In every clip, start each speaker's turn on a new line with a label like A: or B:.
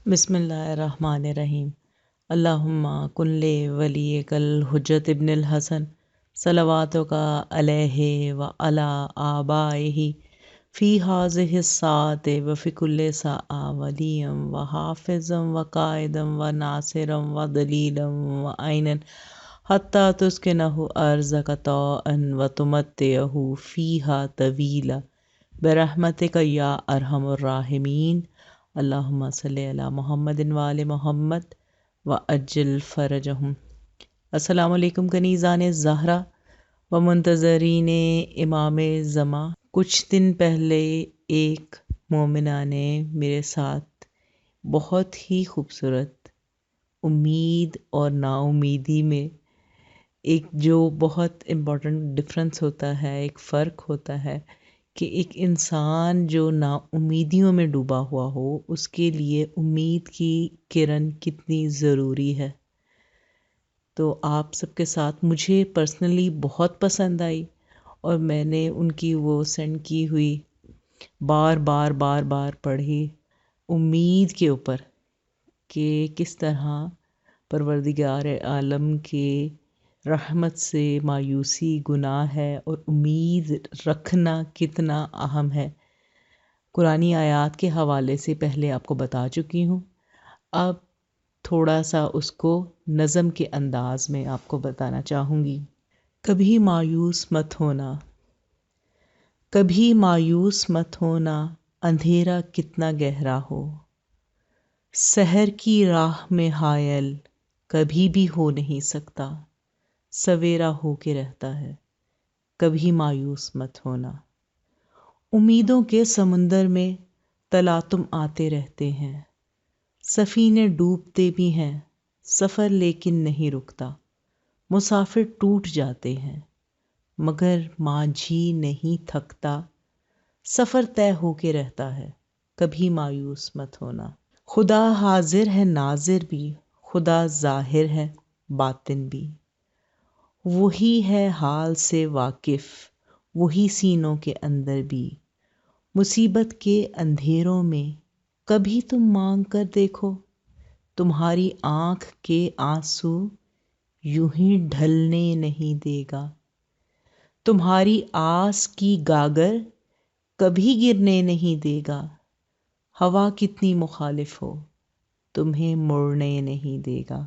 A: بسم اللہ الرحمن الرحیم۔ اللہم کن لے ولیک الحجت ابن الحسن صلواتک علیہ و علی آبائہ فی ہذہ الساعۃ و فی کل ساعۃ ولیا و حافظا و قائدا و ناصرا و دلیلا و عینا حتی تسکنہ ارضک طوعا و تمتعہ فیہا طویلا برحمتک یا ارحم الراحمین۔ اللہم صلی علی محمد وآل محمد وعجل فرجہم۔ السلام علیکم کنیزان زہرا و منتظرین امام زمان۔ کچھ دن پہلے ایک مومنہ نے میرے ساتھ بہت ہی خوبصورت امید اور نا امیدی میں ایک جو بہت امپورٹنٹ ڈفرینس ہوتا ہے، ایک فرق ہوتا ہے کہ ایک انسان جو نا امیدیوں میں ڈوبا ہوا ہو اس کے لیے امید کی کرن کتنی ضروری ہے، تو آپ سب کے ساتھ مجھے پرسنلی بہت پسند آئی اور میں نے ان کی وہ سینڈ کی ہوئی بار بار بار بار پڑھی امید کے اوپر کہ کس طرح پروردگار عالم کے رحمت سے مایوسی گناہ ہے اور امید رکھنا کتنا اہم ہے۔ قرآنی آیات کے حوالے سے پہلے آپ کو بتا چکی ہوں، اب تھوڑا سا اس کو نظم کے انداز میں آپ کو بتانا چاہوں گی۔ کبھی مایوس مت ہونا، کبھی مایوس مت ہونا، اندھیرا کتنا گہرا ہو، سحر کی راہ میں حائل کبھی بھی ہو نہیں سکتا، سویرا ہو کے رہتا ہے، کبھی مایوس مت ہونا۔ امیدوں کے سمندر میں تلاطم آتے رہتے ہیں، سفینے ڈوبتے بھی ہیں، سفر لیکن نہیں رکتا، مسافر ٹوٹ جاتے ہیں مگر ماجھی نہیں تھکتا، سفر طے ہو کے رہتا ہے، کبھی مایوس مت ہونا۔ خدا حاضر ہے ناظر بھی، خدا ظاہر ہے باطن بھی، وہی ہے حال سے واقف، وہی سینوں کے اندر بھی، مصیبت کے اندھیروں میں کبھی تم مانگ کر دیکھو، تمہاری آنکھ کے آنسو یوں ہی ڈھلنے نہیں دے گا، تمہاری آس کی گاگر کبھی گرنے نہیں دے گا، ہوا کتنی مخالف ہو تمہیں مڑنے نہیں دے گا،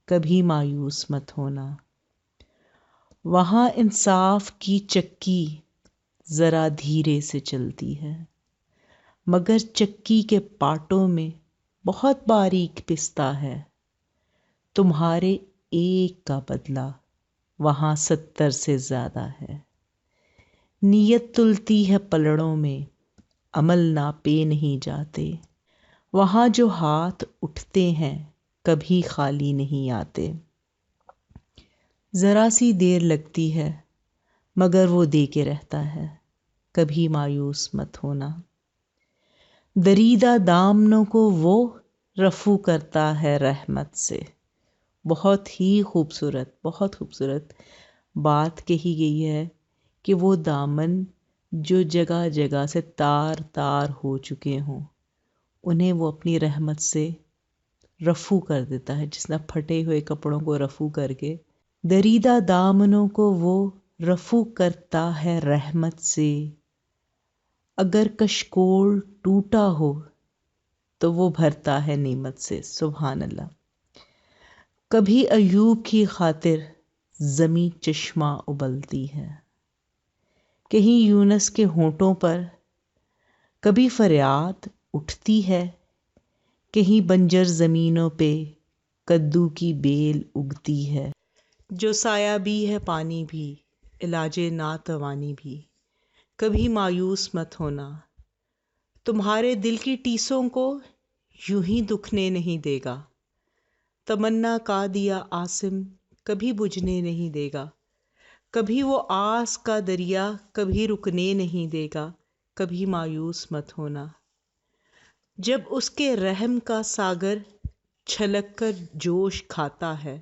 A: کبھی مایوس مت ہونا۔ وہاں انصاف کی چکی ذرا دھیرے سے چلتی ہے مگر چکی کے پارٹوں میں بہت باریک پستہ ہے، تمہارے ایک کا بدلہ وہاں 70 سے زیادہ ہے، نیت تلتی ہے پلڑوں میں، عمل ناپے نہیں جاتے، وہاں جو ہاتھ اٹھتے ہیں کبھی خالی نہیں آتے، ذرا سی دیر لگتی ہے مگر وہ دے کے رہتا ہے، کبھی مایوس مت ہونا۔ دریدہ دامنوں کو وہ رفو کرتا ہے رحمت سے، بہت ہی خوبصورت بہت خوبصورت بات کہی گئی ہے کہ وہ دامن جو جگہ جگہ سے تار تار ہو چکے ہوں انہیں وہ اپنی رحمت سے رفو کر دیتا ہے، جس طرح پھٹے ہوئے کپڑوں کو رفو کر کے، دریدہ دامنوں کو وہ رفو کرتا ہے رحمت سے، اگر کشکول ٹوٹا ہو تو وہ بھرتا ہے نعمت سے، سبحان اللہ۔ کبھی ایوب کی خاطر زمیں چشمہ ابلتی ہے، کہیں یونس کے ہونٹوں پر کبھی فریاد اٹھتی ہے، کہیں بنجر زمینوں پہ کدو کی بیل اگتی ہے، جو سایہ بھی ہے پانی بھی، علاج ناتوانی بھی، کبھی مایوس مت ہونا، تمہارے دل کی ٹیسوں کو یوں ہی دکھنے نہیں دے گا، تمنا کا دیا عاصم کبھی بجھنے نہیں دے گا، کبھی وہ آس کا دریا کبھی رکنے نہیں دے گا، کبھی مایوس مت ہونا۔ جب اس کے رحم کا ساگر چھلک کر جوش کھاتا ہے،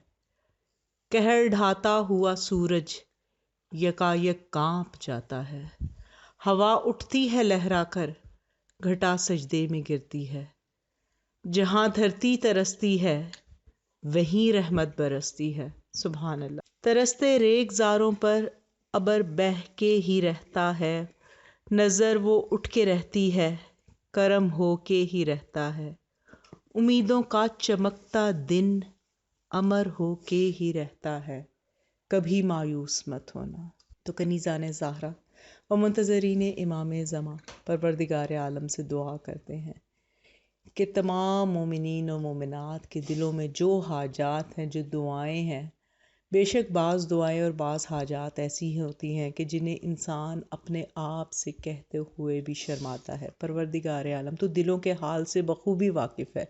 A: قہر ڈھاتا ہوا سورج یکایک کانپ جاتا ہے، ہوا اٹھتی ہے لہرا کر، گھٹا سجدے میں گرتی ہے، جہاں دھرتی ترستی ہے وہیں رحمت برستی ہے۔ سبحان اللہ۔ ترستے ریگ زاروں پر ابر بہہ کے ہی رہتا ہے، نظر وہ اٹھ کے رہتی ہے، کرم ہو کے ہی رہتا ہے، امیدوں کا چمکتا دن امر ہو کے ہی رہتا ہے، کبھی مایوس مت ہونا۔ تو کنیزان زہرا و منتظرین امام زمان پروردگار عالم سے دعا کرتے ہیں کہ تمام مومنین و مومنات کے دلوں میں جو حاجات ہیں، جو دعائیں ہیں، بے شک بعض دعائیں اور بعض حاجات ایسی ہوتی ہیں کہ جنہیں انسان اپنے آپ سے کہتے ہوئے بھی شرماتا ہے۔ پروردگار عالم تو دلوں کے حال سے بخوبی واقف ہے،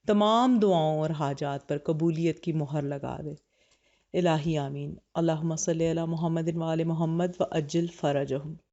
A: تمام دعاؤں اور حاجات پر قبولیت کی مہر لگا دے۔ الہی آمین۔ اللہم صلی علی محمد و آل محمد و عجل فرجہم۔